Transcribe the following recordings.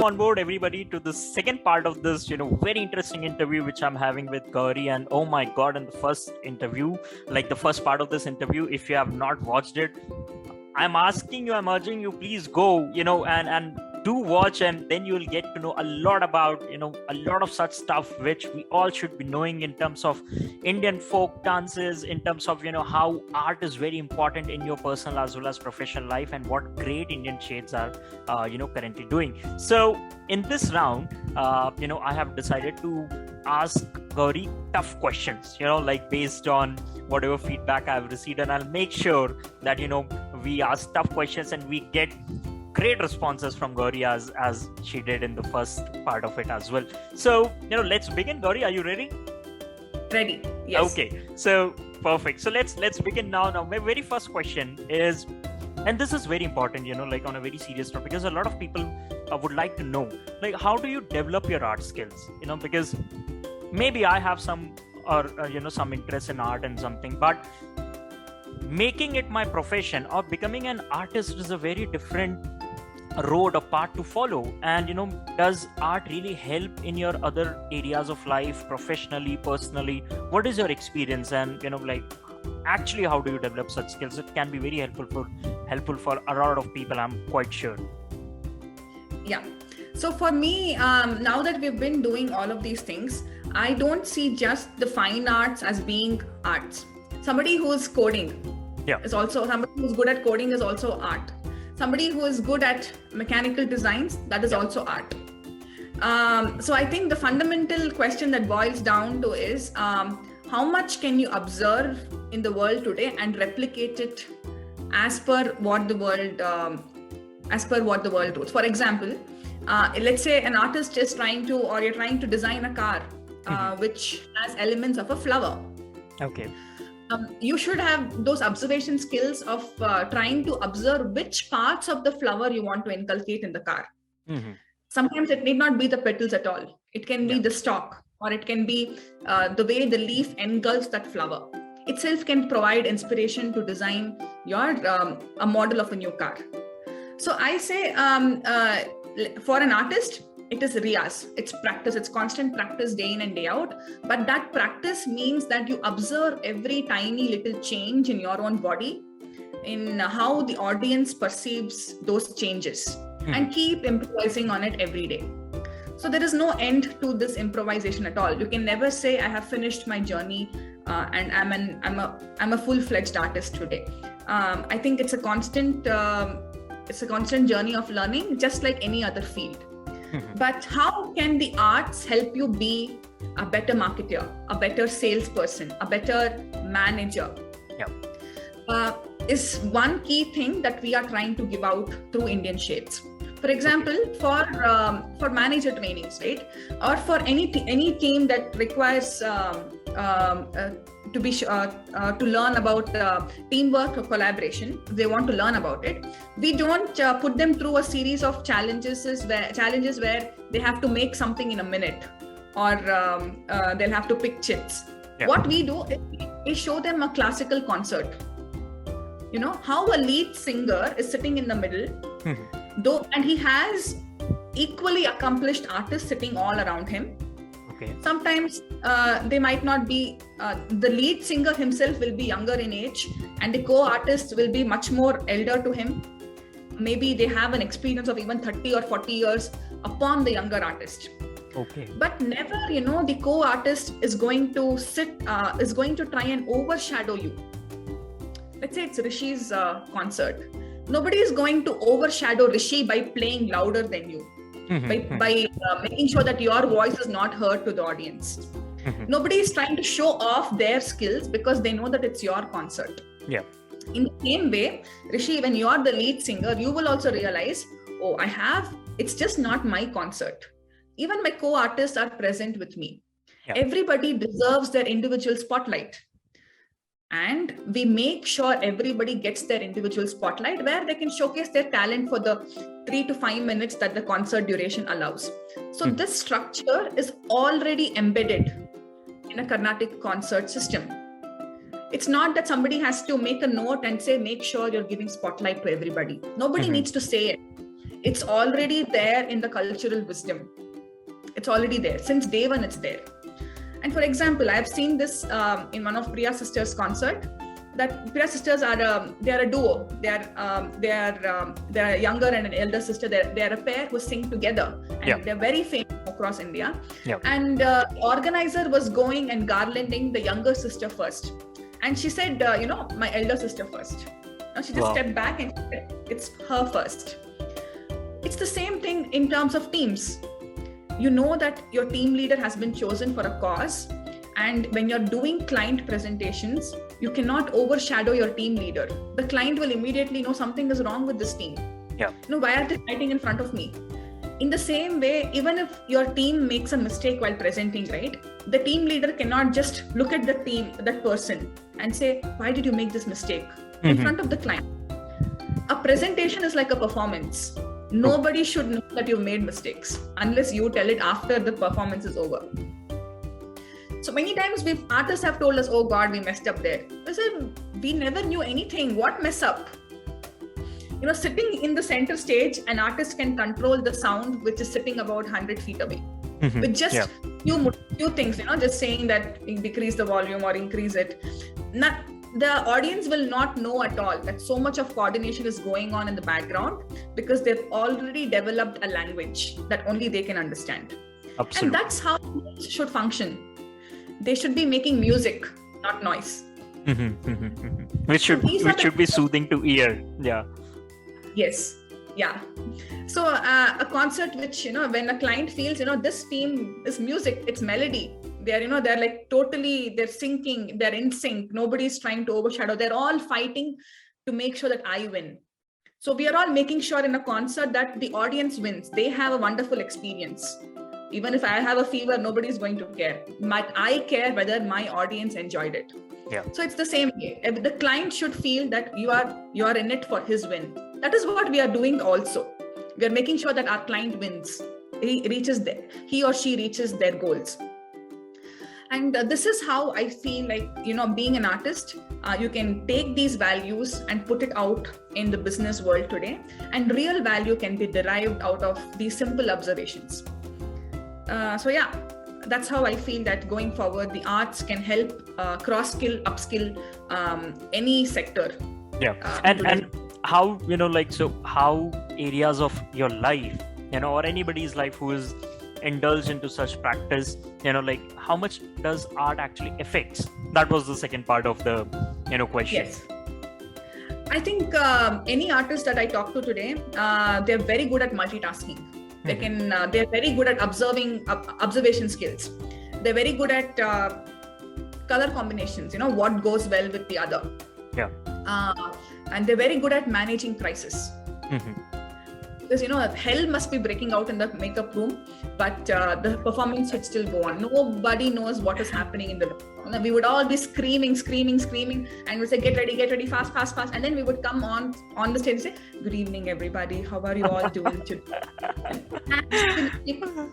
on board, everybody, to the second part of this, very interesting interview which I'm having with Gowri. And oh my God, in the first interview, like the first part of this interview, if you have not watched it, I'm urging you, please go, and do watch, and then you'll get to know a lot about, a lot of such stuff which we all should be knowing in terms of Indian folk dances, in terms of, how art is very important in your personal as well as professional life, and what great Indian shades are, currently doing. So in this round, I have decided to ask Gowri tough questions, like based on whatever feedback I've received, and I'll make sure that, we ask tough questions and we get great responses from Gowri as she did in the first part of it as well. So, let's begin. Gowri, are you ready? Ready. Yes. Okay. So perfect. So let's begin now. Now, my very first question is, and this is very important, like on a very serious note, because a lot of people would like to know, like, how do you develop your art skills? Because maybe I have some some interest in art and something, but making it my profession or becoming an artist is a very different road or path to follow. And does art really help in your other areas of life, professionally, personally? What is your experience? And actually, how do you develop such skills? It can be very helpful for a lot of people, I'm quite sure. Yeah. So for me, now that we've been doing all of these things, I don't see just the fine arts as being arts. Somebody who is coding is also, somebody who's good at coding is also art. Somebody who is good at mechanical designs, that is also art. So I think the fundamental question that boils down to is, how much can you observe in the world today and replicate it as per what the world does? For example, let's say an artist is you're trying to design a car, which has elements of a flower. Okay. You should have those observation skills of trying to observe which parts of the flower you want to inculcate in the car. Mm-hmm. Sometimes it need not be the petals at all. It can be the stalk, or it can be the way the leaf engulfs that flower. Itself can provide inspiration to design your a model of a new car. So I say for an artist, it is riyaz, it's practice, it's constant practice day in and day out. But that practice means that you observe every tiny little change in your own body, in how the audience perceives those changes, and keep improvising on it every day. So there is no end to this improvisation at all. You can never say, I have finished my journey and I'm a full-fledged artist today. I think it's a constant journey of learning, just like any other field. But how can the arts help you be a better marketer, a better salesperson, a better manager? Is one key thing that we are trying to give out through Indian Shades. For example, for manager trainings, right, or for any team that requires to learn about teamwork or collaboration, they want to learn about it. We don't put them through a series of challenges where they have to make something in a minute, or they'll have to pick chits. What we do is we show them a classical concert. How a lead singer is sitting in the middle, and he has equally accomplished artists sitting all around him. Okay. Sometimes they might not be, the lead singer himself will be younger in age, and the co-artist will be much more elder to him. Maybe they have an experience of even 30 or 40 years upon the younger artist. Okay. But never, the co-artist is going to try and overshadow you. Let's say it's Rishi's concert. Nobody is going to overshadow Rishi by playing louder than you. By making sure that your voice is not heard to the audience. Nobody is trying to show off their skills because they know that it's your concert. Yeah. In the same way, Rishi, when you're the lead singer, you will also realize, it's just not my concert. Even my co-artists are present with me. Yeah. Everybody deserves their individual spotlight. And we make sure everybody gets their individual spotlight where they can showcase their talent for the 3 to 5 minutes that the concert duration allows. So this structure is already embedded in a Carnatic concert system. It's not that somebody has to make a note and say, make sure you're giving spotlight to everybody. Nobody needs to say it. It's already there in the cultural wisdom. It's already there. Since day one, it's there. And for example, I've seen this in one of Priya sisters' concert. That Priya sisters they are a duo. They are a younger and an elder sister. They are a pair who sing together, and they're very famous across India. And the organizer was going and garlanding the younger sister first, and she said, my elder sister first. Now she just stepped back and said, it's her first. It's the same thing in terms of teams. You know that your team leader has been chosen for a cause, and when you're doing client presentations, you cannot overshadow your team leader. The client will immediately know something is wrong with this team. Why are they fighting in front of me? In the same way, even if your team makes a mistake while presenting, right? The team leader cannot just look at that person and say, why did you make this mistake? In front of the client. A presentation is like a performance. Nobody should know that you've made mistakes unless you tell it after the performance is over. So many times artists have told us, oh God, we messed up there. I said, we never knew anything. What mess up? Sitting in the center stage, an artist can control the sound which is sitting about 100 feet away. With just few things, just saying that decrease the volume or increase it. The audience will not know at all that so much of coordination is going on in the background because they've already developed a language that only they can understand. Absolutely. And that's how it should function. They should be making music, not noise. Which should be soothing to ear. Yes. So a concert which, when a client feels, this team, this music, it's melody. They're like totally, they're syncing, they're in sync. Nobody's trying to overshadow. They're all fighting to make sure that I win. So we are all making sure in a concert that the audience wins. They have a wonderful experience. Even if I have a fever, nobody's going to care. But I care whether my audience enjoyed it. So it's the same way. The client should feel that you are in it for his win. That is what we are doing also. We are making sure that our client wins. He or she reaches their goals. And this is how I feel like, being an artist, you can take these values and put it out in the business world today. And real value can be derived out of these simple observations. That's how I feel that going forward, the arts can help cross-skill, upskill any sector. And how, how areas of your life, or anybody's life who is indulged into such practice, how much does art actually affects? That was the second part of the, question. Yes. I think any artist that I talk to today, they're very good at multitasking. They're very good at observation skills. They're very good at color combinations, what goes well with the other. And they're very good at managing crisis. Because, hell must be breaking out in the makeup room, but the performance should still go on. Nobody knows what is happening in the room. We would all be screaming, and we'd say, get ready, fast. And then we would come on the stage and say, good evening, everybody. How are you all doing today?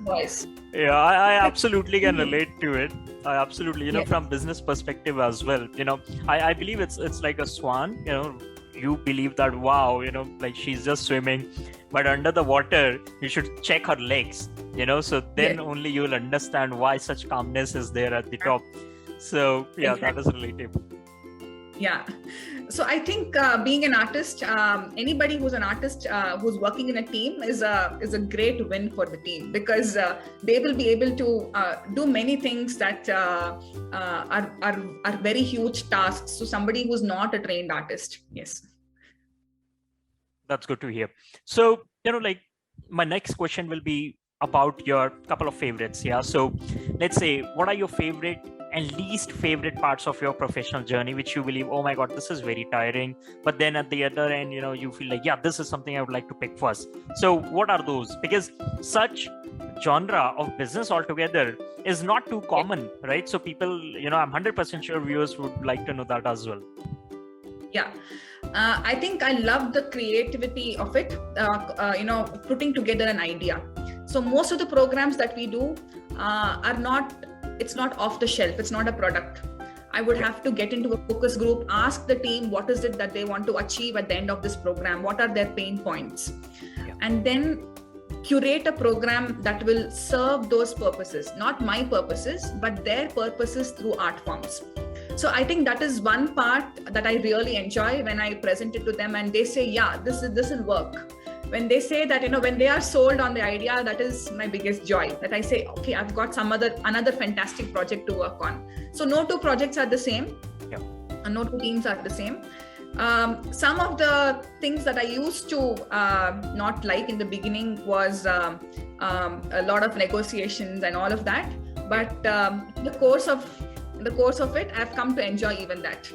Voice. I absolutely can relate to it. I absolutely, from business perspective as well, I believe it's like a swan, you believe that, wow, like she's just swimming, but under the water, you should check her legs, so then only you'll understand why such calmness is there at the top. So that is relatable. So I think being an artist, anybody who's an artist who's working in a team is a great win for the team, because they will be able to do many things that are very huge tasks to somebody who's not a trained artist. Yes. That's good to hear. So, my next question will be about your couple of favorites. So let's say, what are your favorite and least favorite parts of your professional journey, which you believe, oh my God, this is very tiring. But then at the other end, you feel like, this is something I would like to pick first. So what are those? Because such genre of business altogether is not too common, right? So people, I'm 100% sure viewers would like to know that as well. I think I love the creativity of it, putting together an idea. So most of the programs that we do it's not off the shelf. It's not a product. I would have to get into a focus group, ask the team what is it that they want to achieve at the end of this program, what are their pain points. and then curate a program that will serve those purposes, not my purposes, but their purposes through art forms. So I think that is one part that I really enjoy when I present it to them and they say, yeah, this will work. When they say that, when they are sold on the idea, that is my biggest joy, that I say, okay, I've got another fantastic project to work on. So no two projects are the same. Yeah. And no two teams are the same. Some of the things that I used to not like in the beginning was a lot of negotiations and all of that. But in the course of it, I've come to enjoy even that.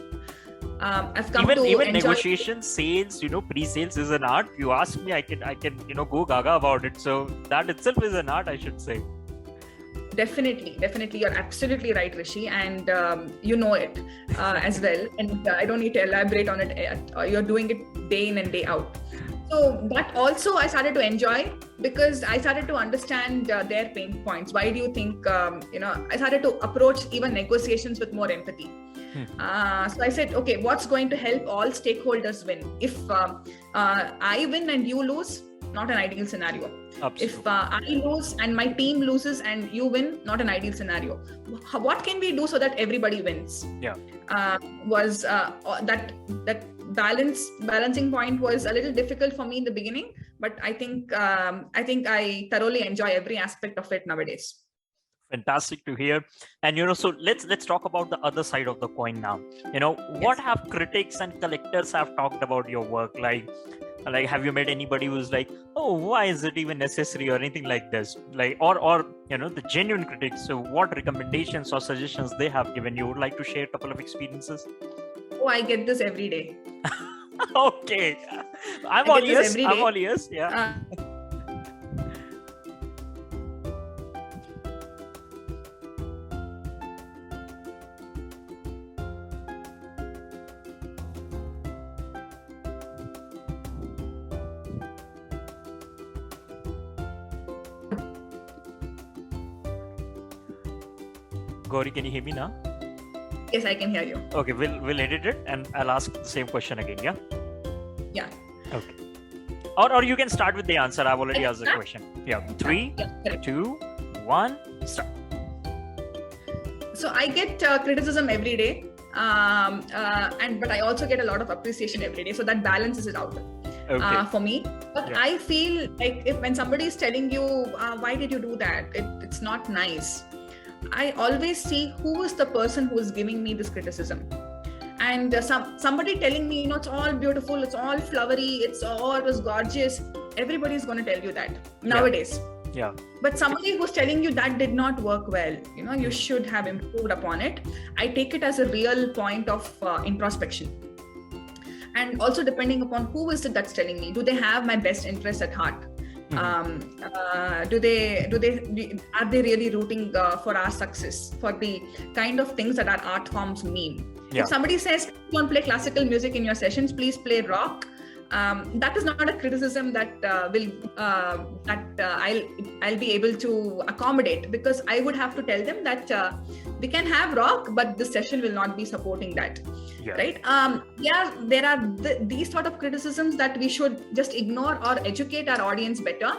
I've come to even enjoy negotiations, sales, pre-sales is an art. You ask me, I can go gaga about it. So that itself is an art, I should say. Definitely, you're absolutely right, Rishi, and you know it as well. And I don't need to elaborate on it. You're doing it day in and day out. So that also I started to enjoy because I started to understand their pain points. Why do you think, I started to approach even negotiations with more empathy. So I said, okay, what's going to help all stakeholders win? If I win and you lose, not an ideal scenario. Absolutely. If I lose and my team loses and you win, not an ideal scenario. What can we do so that everybody wins? Yeah. Was that balancing point was a little difficult for me in the beginning, but I think I thoroughly enjoy every aspect of it nowadays. Fantastic to hear. And so let's talk about the other side of the coin now. What have critics and collectors have talked about your work? Like have you met anybody who's like, oh, why is it even necessary or anything like this? Like or the genuine critics, so what recommendations or suggestions they have given you? Would like to share a couple of experiences? Oh, I get this every day. Okay. I'm all ears. Yeah. Gowri, can you hear me now? Yes, I can hear you. Okay, we'll edit it and I'll ask the same question again, yeah? Yeah. Okay. Or you can start with the answer. I've already asked the question. Yeah. 3, 2, 1, start. So I get criticism every day, but I also get a lot of appreciation every day. So that balances it out. Okay. For me. But yeah. I feel like when somebody is telling you, why did you do that? It's not nice. I always see who is the person who is giving me this criticism. And somebody telling me, it's all beautiful, it's all flowery, it was gorgeous. Everybody's going to tell you that nowadays. Yeah. But somebody who's telling you that did not work well, you should have improved upon it. I take it as a real point of introspection. And also depending upon who is it that's telling me, do they have my best interest at heart? Mm-hmm. Are they really rooting for our success, for the kind of things that our art forms mean? Yeah. If somebody says, don't play classical music in your sessions, please play rock. That is not a criticism that I'll be able to accommodate, because I would have to tell them that we can have rock, but this session will not be supporting that. Yeah. Right? There are these sort of criticisms that we should just ignore or educate our audience better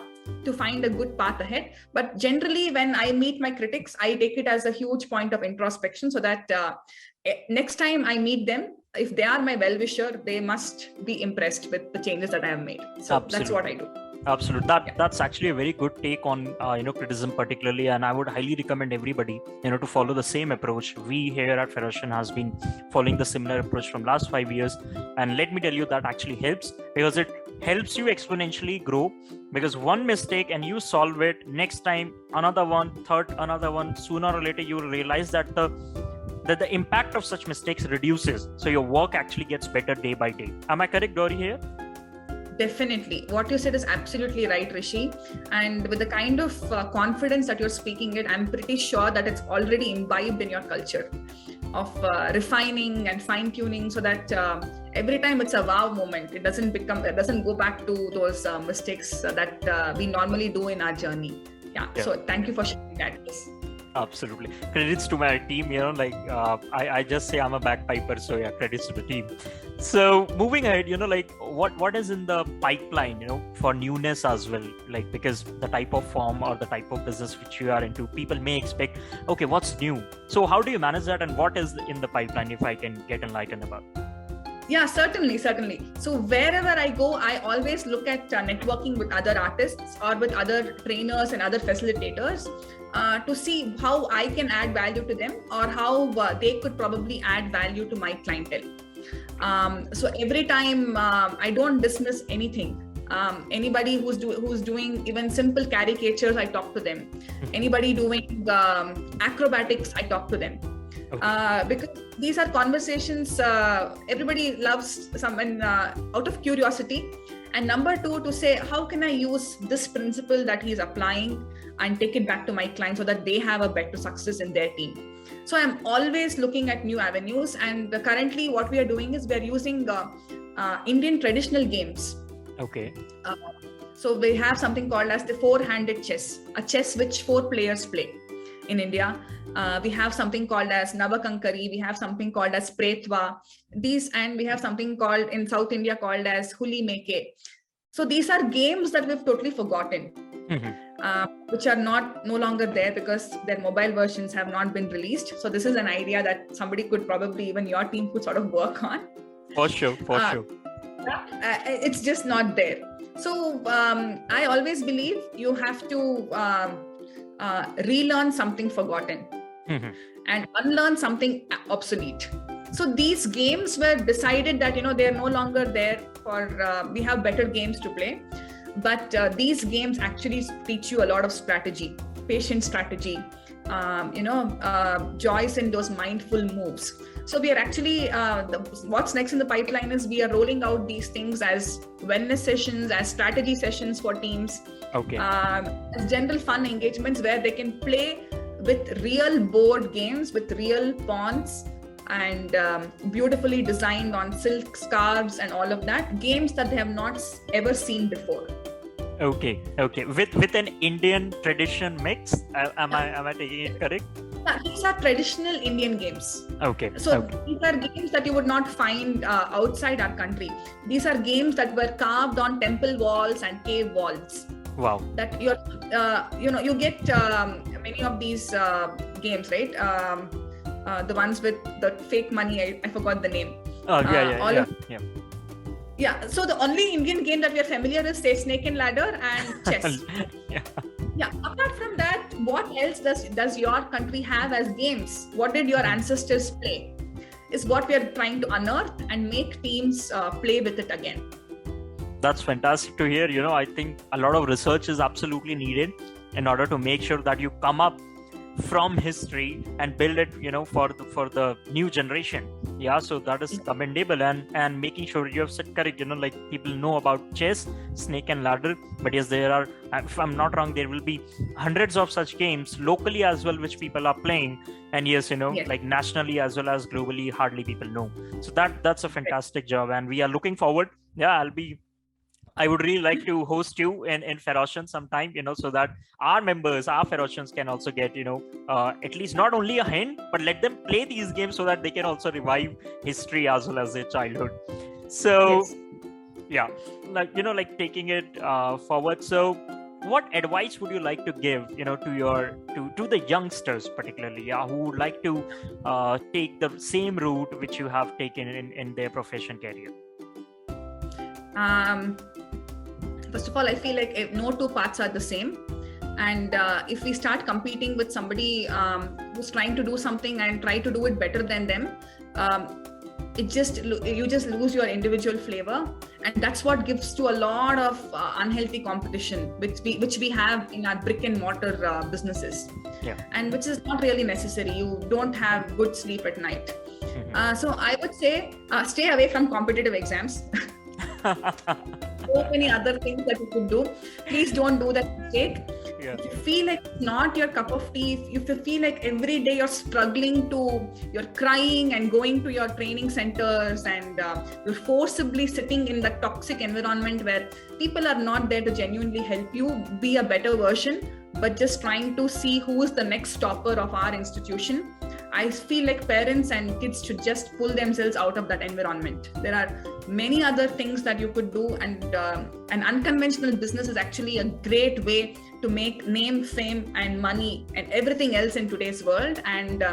to find a good path ahead. But generally, when I meet my critics, I take it as a huge point of introspection, so that next time I meet them, if they are my well-wisher, they must be impressed with the changes that I have made. So Absolutely. That's what I do. Absolutely. That's actually a very good take on criticism particularly, and I would highly recommend everybody to follow the same approach. We here at Pharoscion has been following the similar approach from last 5 years, and let me tell you, that actually helps, because it helps you exponentially grow. Because one mistake and you solve it, next time another one, third another one, sooner or later you will realize that the impact of such mistakes reduces, so your work actually gets better day by day. Am I correct, Gowri, here? Definitely. What you said is absolutely right, Rishi. And with the kind of confidence that you're speaking it, I'm pretty sure that it's already imbibed in your culture of refining and fine-tuning, so that every time it's a wow moment. It doesn't go back to those mistakes that we normally do in our journey. Yeah. So thank you for sharing that. Yes. Absolutely. Credits to my team, I just say I'm a bagpiper, so credits to the team. So moving ahead, like what is in the pipeline, for newness as well, like because the type of form or the type of business which you are into, people may expect, okay, what's new? So how do you manage that, and what is in the pipeline, if I can get enlightened about? Yeah, certainly. So wherever I go, I always look at networking with other artists or with other trainers and other facilitators to see how I can add value to them, or how they could probably add value to my clientele. So every time I don't dismiss anything. Anybody who's doing even simple caricatures, I talk to them. Anybody doing acrobatics, I talk to them. Okay. Because these are conversations everybody loves someone out of curiosity, and number two, to say how can I use this principle that he's applying and take it back to my client so that they have a better success in their team. So I'm always looking at new avenues, and currently what we are doing is we are using Indian traditional games. Okay. So we have something called as the four-handed chess, a chess which 4 players play in India. We have something called as Navakankari, we have something called as Pretwa, and we have something called in South India called as Huli Meke. So these are games that we've totally forgotten, which are no longer there because their mobile versions have not been released. So this is an idea that somebody could probably, even your team could sort of work on. For sure. It's just not there. So I always believe you have to relearn something forgotten and unlearn something obsolete. So these games were decided that they're no longer there for we have better games to play, but these games actually teach you a lot of strategy, patient strategy, joys in those mindful moves. So we are actually what's next in the pipeline is we are rolling out these things as wellness sessions, as strategy sessions for teams. Okay. As general fun engagements where they can play with real board games, with real pawns, and beautifully designed on silk scarves and all of that, games that they have not ever seen before. Okay. With an Indian tradition mix. Am I taking it correct? These are traditional Indian games. Okay. So these are games that you would not find outside our country. These are games that were carved on temple walls and cave walls. Wow. That you get many of these games, right? The ones with the fake money, I forgot the name. Oh, yeah. Yeah, so the only Indian game that we are familiar is, say, Snake and Ladder and chess. Yeah. Apart from that, what else does your country have as games? What did your ancestors play? Is what we are trying to unearth and make teams play with it again. That's fantastic to hear. I think a lot of research is absolutely needed in order to make sure that you come up from history and build it, for the new generation. Yeah, so that is commendable, and making sure you have said correct. Like people know about chess, Snake and Ladder, but yes, there are, if I'm not wrong, there will be hundreds of such games locally as well, which people are playing, and yes, like nationally as well as globally, hardly people know. So that's a fantastic job, and we are looking forward. Yeah, I would really like to host you in Pharoscion sometime, so that our members, our Pharoscians can also get, at least not only a hint, but let them play these games so that they can also revive history as well as their childhood. So, yeah, like taking it forward. So, what advice would you like to give, to the youngsters particularly, who would like to take the same route which you have taken in their profession career? First of all, I feel like no two paths are the same. And if we start competing with somebody who's trying to do something and try to do it better than them, you just lose your individual flavor. And that's what gives to a lot of unhealthy competition, which we have in our brick and mortar businesses. Yeah. And which is not really necessary. You don't have good sleep at night. So I would say stay away from competitive exams. So many other things that you could do. Please don't do that mistake. Yeah. If you feel like it's not your cup of tea, if you feel like every day you're crying and going to your training centers and you're forcibly sitting in that toxic environment where people are not there to genuinely help you be a better version, but just trying to see who is the next topper of our institution, I feel like parents and kids should just pull themselves out of that environment. There are many other things that you could do, and an unconventional business is actually a great way to make name, fame, and money and everything else in today's world. And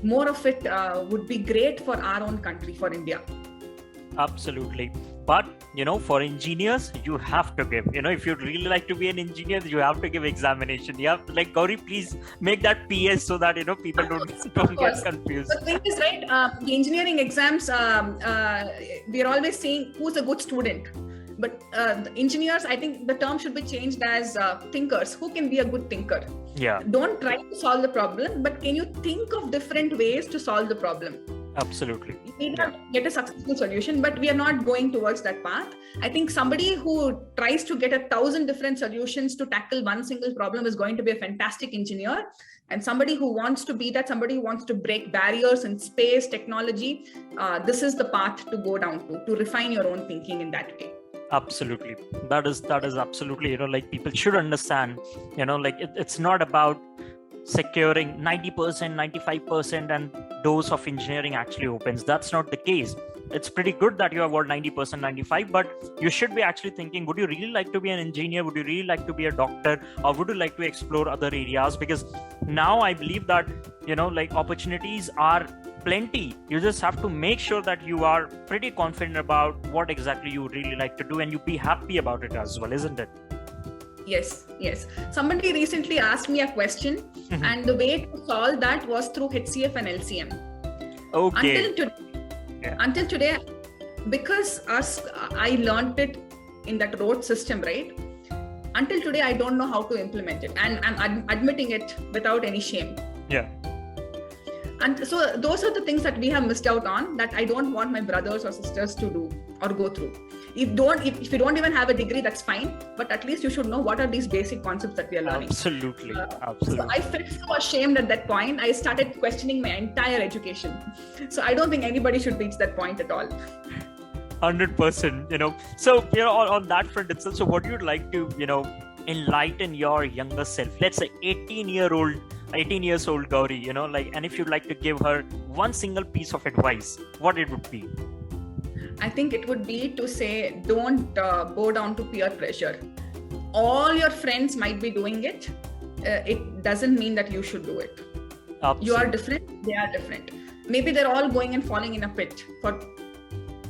more of it would be great for our own country, for India. Absolutely. But, for engineers, you have to give, if you'd really like to be an engineer, you have to give examination. You have to, like, Gowri, please make that PS so that, people don't get confused. The thing is, right, the engineering exams, we are always saying who's a good student. But the engineers, I think the term should be changed as thinkers. Who can be a good thinker? Yeah. Don't try to solve the problem, but can you think of different ways to solve the problem? Absolutely. We may not get a successful solution, but we are not going towards that path. I think somebody who tries to get 1,000 different solutions to tackle one single problem is going to be a fantastic engineer. And somebody who wants to be that, somebody who wants to break barriers in space, technology, this is the path to go down to refine your own thinking in that way. Absolutely. That is absolutely, like, people should understand, it's not about securing 90%, 95% and doors of engineering actually opens. That's not the case. It's pretty good that you have about 90%, 95%, but you should be actually thinking, would you really like to be an engineer? Would you really like to be a doctor? Or would you like to explore other areas? Because now I believe that, opportunities are plenty. You just have to make sure that you are pretty confident about what exactly you really like to do, and you be happy about it as well, isn't it? Yes. Somebody recently asked me a question, and the way to solve that was through HCF and LCM. Okay. Until today, because I learned it in that road system, right? Until today, I don't know how to implement it, and I'm admitting it without any shame. Yeah. And so those are the things that we have missed out on, that I don't want my brothers or sisters to do or go through. If you don't even have a degree, that's fine, but at least you should know what are these basic concepts that we are learning. Absolutely. So I felt so ashamed at that point. I started questioning my entire education. So I don't think anybody should reach that point at all. 100%, So, on that front itself, so what you'd like to, enlighten your younger self, let's say 18 years old Gowri, and if you'd like to give her one single piece of advice, what it would be? I think it would be to say, don't bow down to peer pressure. All your friends might be doing it. It doesn't mean that you should do it. Absolutely. You are different. They are different. Maybe they're all going and falling in a pit for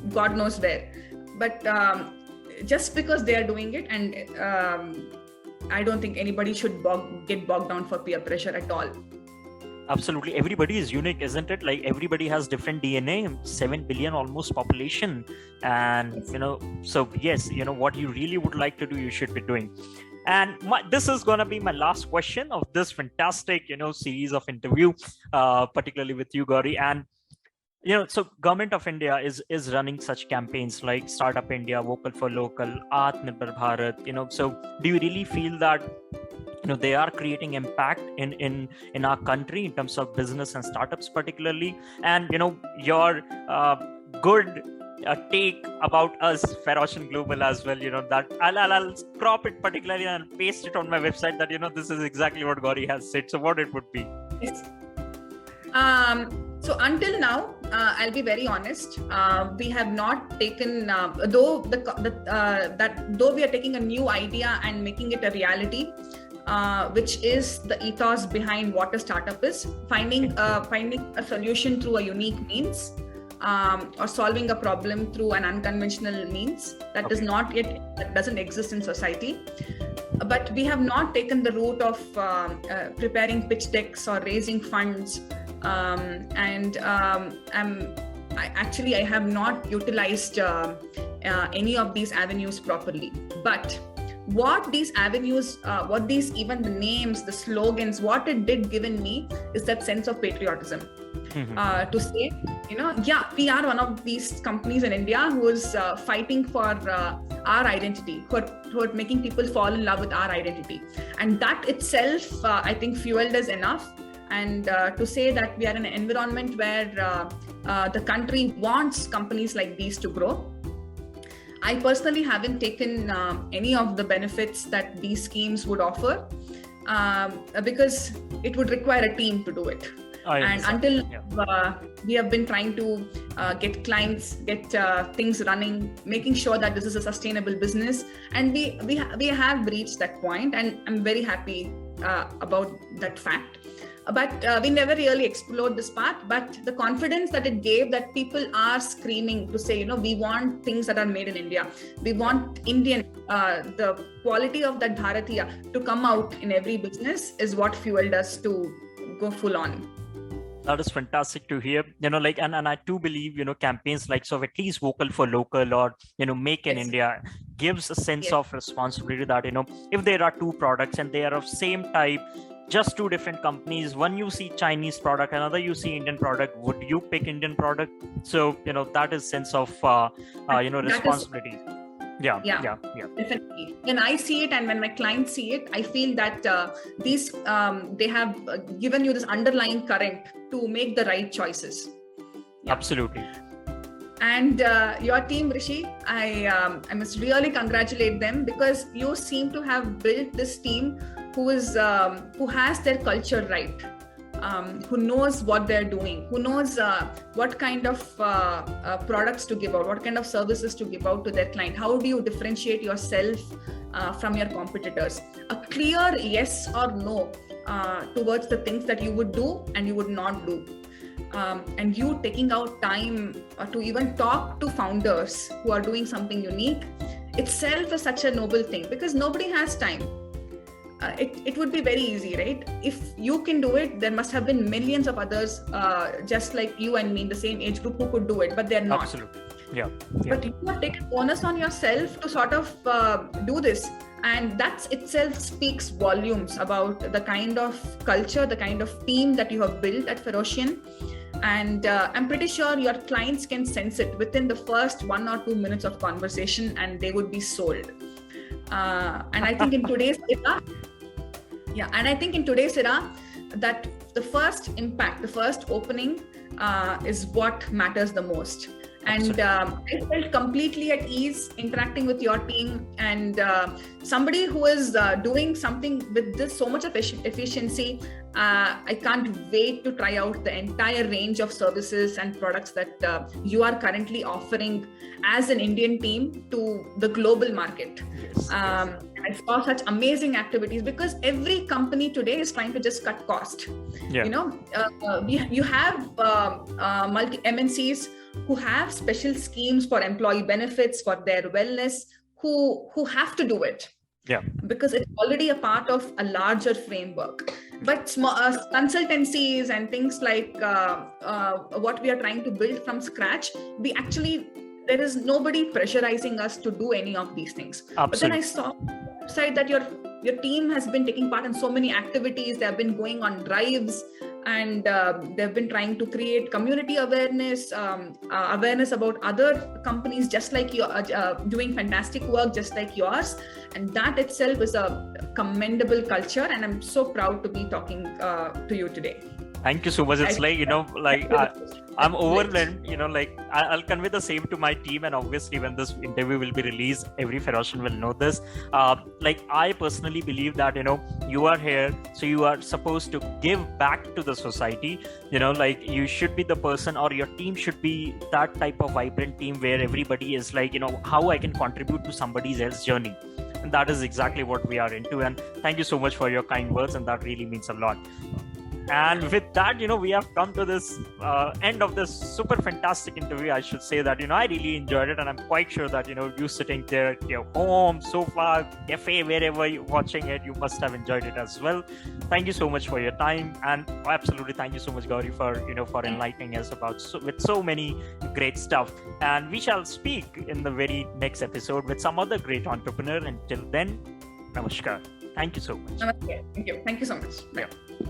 God knows where. But just because they are doing it, and I don't think anybody should get bogged down for peer pressure at all. Absolutely. Everybody is unique, isn't it? Like, everybody has different DNA, 7 billion almost population. And, so yes, what you really would like to do, you should be doing. And this is going to be my last question of this fantastic, series of interview, particularly with you, Gowri. And, so Government of India is running such campaigns like Startup India, Vocal for Local, Atmanirbhar Bharat, so do you really feel that they are creating impact in our country in terms of business and startups particularly? And your good take about us, Pharoscion Global, as well, that I'll crop it particularly and paste it on my website, that this is exactly what Gowri has said. So what it would be? Yes. So until now, I'll be very honest. We have not taken, though we are taking a new idea and making it a reality, which is the ethos behind what a startup is. Finding a solution through a unique means, or solving a problem through an unconventional means that doesn't exist in society. But we have not taken the route of preparing pitch decks or raising funds. I have not utilized any of these avenues properly. But what these avenues, even the names, the slogans, what it did give in me is that sense of patriotism. To say, we are one of these companies in India who is fighting for our identity, for making people fall in love with our identity. And that itself, I think, fueled us enough. And to say that we are in an environment where the country wants companies like these to grow. I personally haven't taken any of the benefits that these schemes would offer, because it would require a team to do it. And until we have been trying to get clients, get things running, making sure that this is a sustainable business, and we have reached that point, and I'm very happy about that fact. But we never really explored this part. But the confidence that it gave, that people are screaming to say, we want things that are made in India. We want Indian, the quality of that Bharatiya to come out in every business is what fueled us to go full on. That is fantastic to hear, and I do believe, campaigns like, so at least vocal for local, or, make in India, gives a sense of responsibility that, if there are two products and they are of same type, just two different companies, one you see Chinese product, another you see Indian product, would you pick Indian product? So, that is sense of, responsibility. Yeah, definitely. When I see it and when my clients see it, I feel that they have given you this underlying current to make the right choices. Absolutely. And your team, Rishi, I must really congratulate them, because you seem to have built this team who has their culture right. Who knows what they're doing, who knows what kind of products to give out, what kind of services to give out to their client. How do you differentiate yourself from your competitors? A clear yes or no towards the things that you would do and you would not do. And you taking out time to even talk to founders who are doing something unique itself is such a noble thing, because nobody has time. It would be very easy, right? If you can do it, there must have been millions of others just like you and me in the same age group who could do it, but they're not. Absolutely. Yeah. But you have taken onus on yourself to sort of do this. And that itself speaks volumes about the kind of culture, the kind of team that you have built at Pharoscion. And I'm pretty sure your clients can sense it within the first 1 or 2 minutes of conversation, and they would be sold. And I think in today's era, that the first impact, the first opening is what matters the most. And I felt completely at ease interacting with your team, and somebody who is doing something with this so much of efficiency. I can't wait to try out the entire range of services and products that you are currently offering as an Indian team to the global market. Yes. I saw such amazing activities, because every company today is trying to just cut cost. Yeah. You have multi MNCs who have special schemes for employee benefits, for their wellness, who have to do it. Yeah. Because it's already a part of a larger framework. But small consultancies and things like what we are trying to build from scratch, there is nobody pressurizing us to do any of these things. Absolutely. But then I saw side that your team has been taking part in so many activities. They have been going on drives, and they've been trying to create community awareness about other companies just like you, doing fantastic work just like yours. And that itself is a commendable culture, and I'm so proud to be talking to you today. Thank you so much. It's I'm overwhelmed, I'll convey the same to my team, and obviously when this interview will be released, every Pharoscion will know this. I personally believe that, you are here, so you are supposed to give back to the society. You should be the person, or your team should be that type of vibrant team where everybody is how I can contribute to somebody else's journey. And that is exactly what we are into. And thank you so much for your kind words, and that really means a lot. And with that, we have come to this end of this super fantastic interview. I should say that, I really enjoyed it, and I'm quite sure that, you sitting there at your home, sofa, cafe, wherever you're watching it, you must have enjoyed it as well. Thank you so much for your time, and absolutely thank you so much, Gowri, for enlightening us with so many great stuff. And we shall speak in the very next episode with some other great entrepreneur. Until then, namaskar. Thank you so much. Namaste. Thank you. Thank you so much. Bye. Yeah.